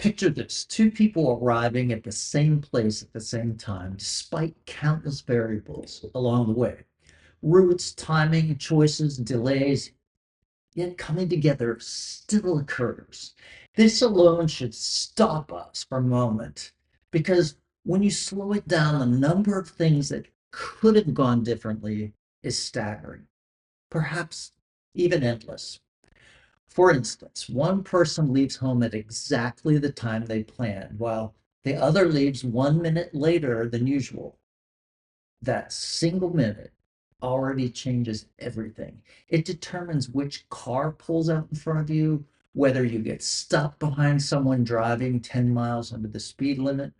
Picture this, two people arriving at the same place at the same time, despite countless variables along the way. Routes, timing, choices, delays, yet coming together still occurs. This alone should stop us for a moment, because when you slow it down, the number of things that could have gone differently is staggering, perhaps even endless. For instance, one person leaves home at exactly the time they planned, while the other leaves 1 minute later than usual. That single minute already changes everything. It determines which car pulls out in front of you, whether you get stuck behind someone driving 10 miles under the speed limit,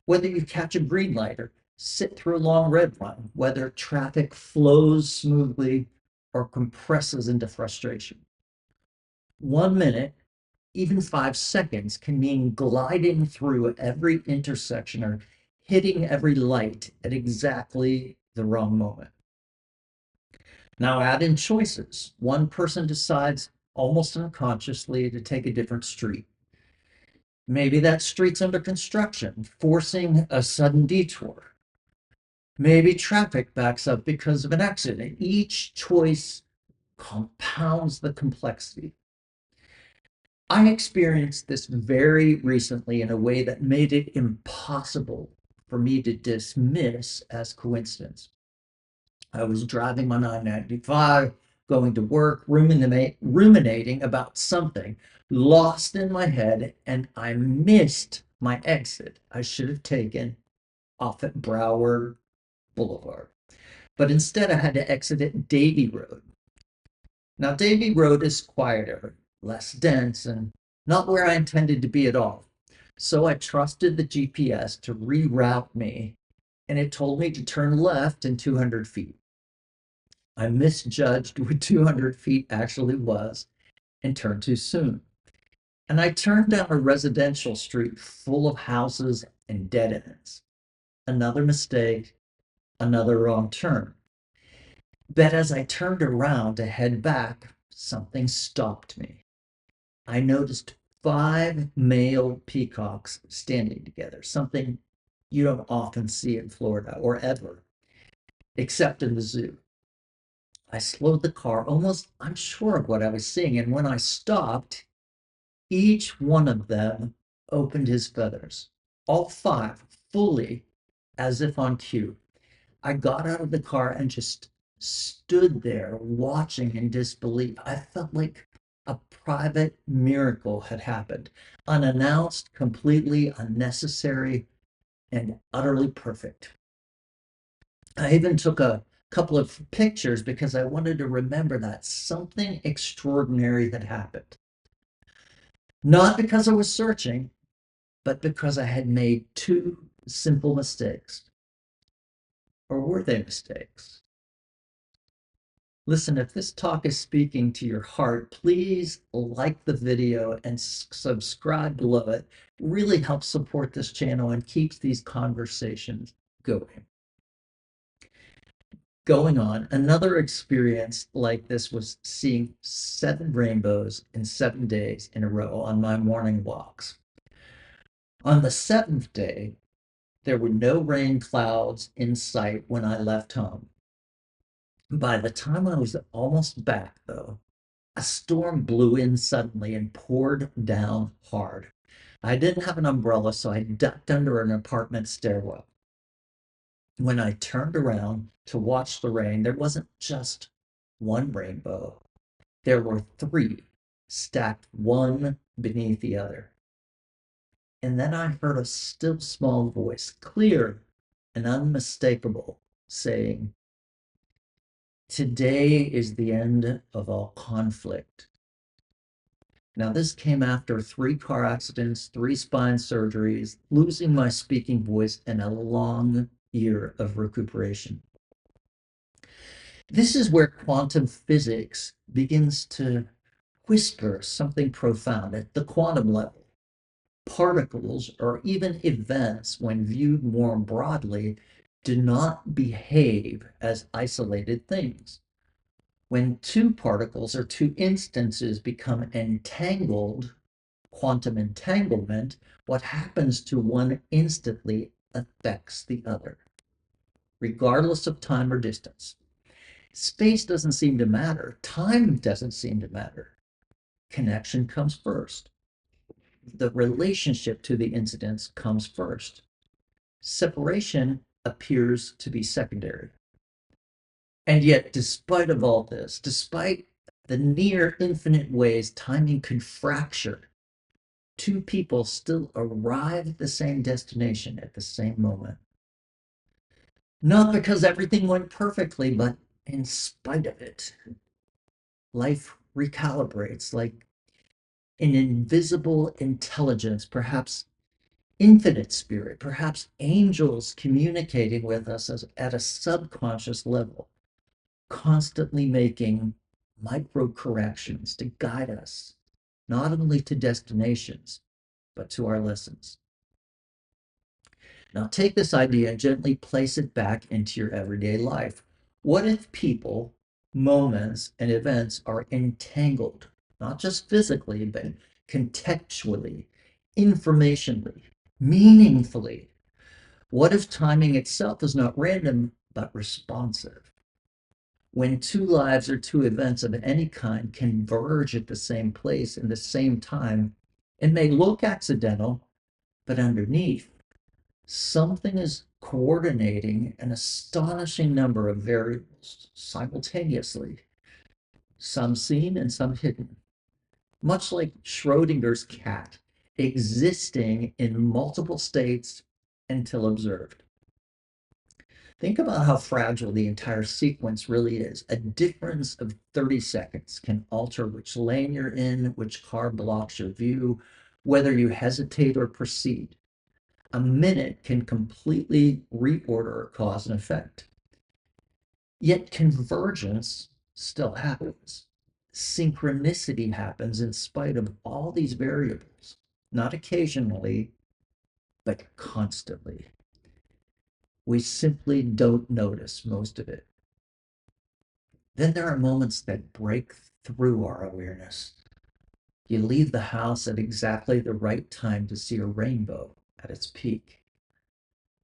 whether you catch a green light or sit through a long red one, whether traffic flows smoothly or compresses into frustration. 1 minute, even 5 seconds, can mean gliding through every intersection or hitting every light at exactly the wrong moment. Now add in choices. One person decides almost unconsciously to take a different street. Maybe that street's under construction, forcing a sudden detour. Maybe traffic backs up because of an accident. Each choice compounds the complexity. I experienced this very recently in a way that made it impossible for me to dismiss as coincidence. I was driving on I-95, going to work, ruminating about something, lost in my head, and I missed my exit I should have taken off at Broward Boulevard. But instead, I had to exit at Davie Road. Now, Davie Road is quieter, less dense, and not where I intended to be at all. So I trusted the GPS to reroute me, and it told me to turn left in 200 feet. I misjudged what 200 feet actually was and turned too soon. And I turned down a residential street full of houses and dead ends. Another mistake, another wrong turn. But as I turned around to head back, something stopped me. I noticed five male peacocks standing together, something you don't often see in Florida or ever, except in the zoo. I slowed the car, almost unsure of what I was seeing, and when I stopped, each one of them opened his feathers, all five, fully, as if on cue. I got out of the car and just stood there watching in disbelief. I felt like a private miracle had happened, unannounced, completely unnecessary, and utterly perfect. I even took a couple of pictures because I wanted to remember that something extraordinary had happened. Not because I was searching, but because I had made two simple mistakes. Or were they mistakes? Listen, if this talk is speaking to your heart, please like the video and subscribe below it. It really helps support this channel and keeps these conversations going. Going on, another experience like this was seeing 7 rainbows in 7 days in a row on my morning walks. On the seventh day, there were no rain clouds in sight when I left home. By the time I was almost back, though, a storm blew in suddenly and poured down hard. I didn't have an umbrella, so I ducked under an apartment stairwell. When I turned around to watch the rain, there wasn't just one rainbow. There were three, stacked one beneath the other. And then I heard a still small voice, clear and unmistakable, saying, "Today is the end of all conflict." Now, this came after 3 car accidents, 3 spine surgeries, losing my speaking voice, and a long year of recuperation. This is where quantum physics begins to whisper something profound at the quantum level. Particles, or even events, when viewed more broadly, do not behave as isolated things. When two particles or two instances become entangled, Quantum entanglement, what happens to one instantly affects the other, regardless of time or distance. Space doesn't seem to matter. Time doesn't seem to matter. Connection comes first. The relationship to the incidents comes first. Separation appears to be secondary. And yet, despite of all this, despite the near infinite ways timing could fracture, two people still arrive at the same destination at the same moment. Not because everything went perfectly, but in spite of it. Life recalibrates like an invisible intelligence, perhaps infinite spirit, perhaps angels communicating with us at a subconscious level, constantly making micro corrections to guide us, not only to destinations, but to our lessons. Now, take this idea and gently place it back into your everyday life. What if people, moments, and events are entangled, not just physically, but contextually, informationally, meaningfully? What if timing itself is not random, but responsive? When two lives or two events of any kind converge at the same place in the same time, it may look accidental, but underneath, something is coordinating an astonishing number of variables simultaneously, some seen and some hidden, much like Schrodinger's cat, existing in multiple states until observed. Think about how fragile the entire sequence really is. A difference of 30 seconds can alter which lane you're in, which car blocks your view, whether you hesitate or proceed. A minute can completely reorder cause and effect. Yet convergence still happens. Synchronicity happens in spite of all these variables, not occasionally, but constantly. We simply don't notice most of it. Then there are moments that break through our awareness. You leave the house at exactly the right time to see a rainbow at its peak.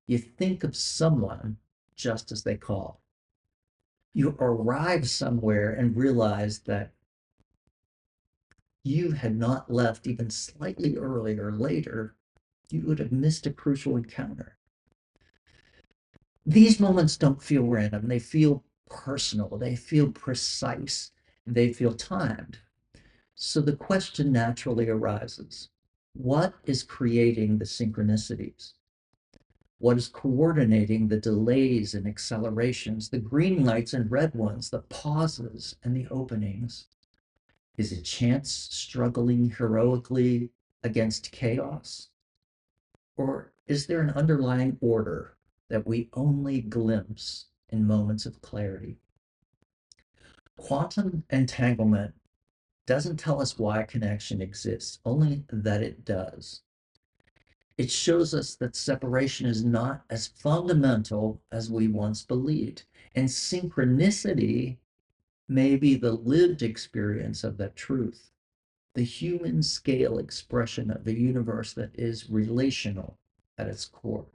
You think of someone just as they call. You arrive somewhere and realize that you had not left even slightly earlier or later, you would have missed a crucial encounter. These moments don't feel random, they feel personal, they feel precise, they feel timed. So the question naturally arises, what is creating the synchronicities? What is coordinating the delays and accelerations, the green lights and red ones, the pauses and the openings? Is it chance struggling heroically against chaos? Or is there an underlying order that we only glimpse in moments of clarity? Quantum entanglement doesn't tell us why a connection exists, only that it does. It shows us that separation is not as fundamental as we once believed, and synchronicity may be the lived experience of that truth, the human scale expression of a universe that is relational at its core.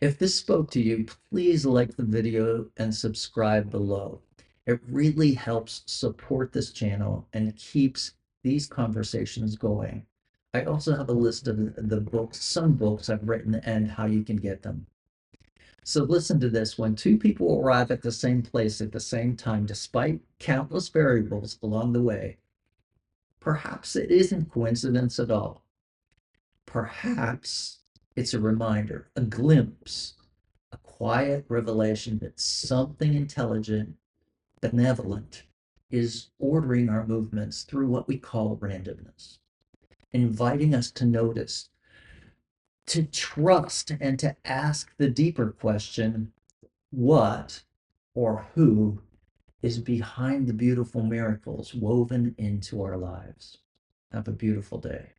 If this spoke to you, please like the video and subscribe below. It really helps support this channel and keeps these conversations going. I also have a list of the books, some books I've written and how you can get them. So listen to this. When two people arrive at the same place at the same time, despite countless variables along the way, perhaps it isn't coincidence at all. Perhaps it's a reminder, a glimpse, a quiet revelation that something intelligent, benevolent, is ordering our movements through what we call randomness, inviting us to notice, to trust, and to ask the deeper question, what or who is behind the beautiful miracles woven into our lives? Have a beautiful day.